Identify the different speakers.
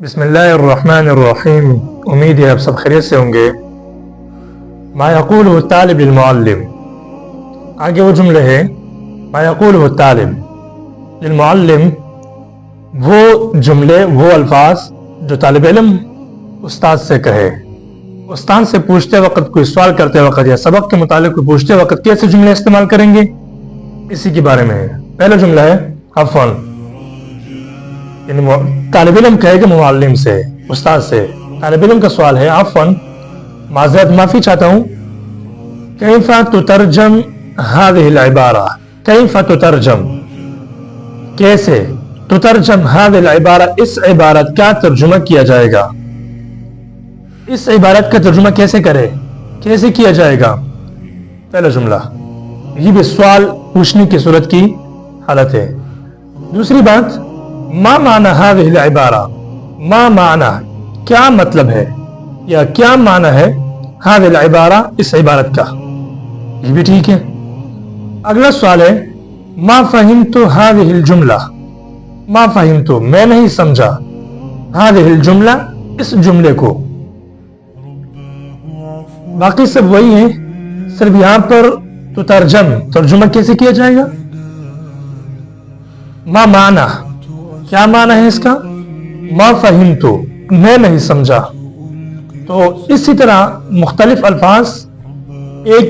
Speaker 1: बिस्मिल्लाहिर्रहमानिर्रहीम। उम्मीद है आप सब खैरियत से होंगे। मा यक़ूलुहु तालिब लिल-मुअल्लिम, आगे वो जुमले हैं मा यक़ूलुहु तालिब लिल-मुअल्लिम, वो जुमले वो अल्फाज जो तालिब इल्म उस्ताद से कहे। उस्ताद से पूछते वक्त, कोई सवाल करते वक्त या सबक के मुतालिक कोई पूछते वक्त कैसे जुमले इस्तेमाल करेंगे, इसी के बारे में है। पहला जुमला है अफ़वन, तालिब इल्म कहेगा मुअल्लिम से, उस्ताद से। तालिब इल्म का सवाल है अफ़वन, माज़रत माफ़ी चाहता हूँ, कैफ़ा तुतरजम हाज़िहिल इबारा, कैफ़ा तुतरजम, कैसे, तुतरजम हाज़िहिल इबारा, इस इबारत का तर्जुमा किया जाएगा। इस इबारत का तर्जुमा कैसे करे, कैसे किया जाएगा। पहला जुमला, ये भी सवाल पूछने की सूरत की हालत है। दूसरी बात, मा माना हाज़िहिल इबारा, मा माना क्या मतलब है या क्या माना है हाज़िहिल इबारा, इस इबारत का, ये भी ठीक है। अगला सवाल है मा फ़हिम्तु हाज़िहिल जुमला, मा फ़हिम्तु मैं नहीं समझा, हाज़िहिल जुमला इस जुमले को। बाकी सब वही है, सिर्फ यहां पर तो तर्जुमा कैसे किया जाएगा। मा माना क्या माना है इसका, मा फ़हिम्तु मैं नहीं समझा। तो इसी तरह मुख्तलिफ अल्फाज एक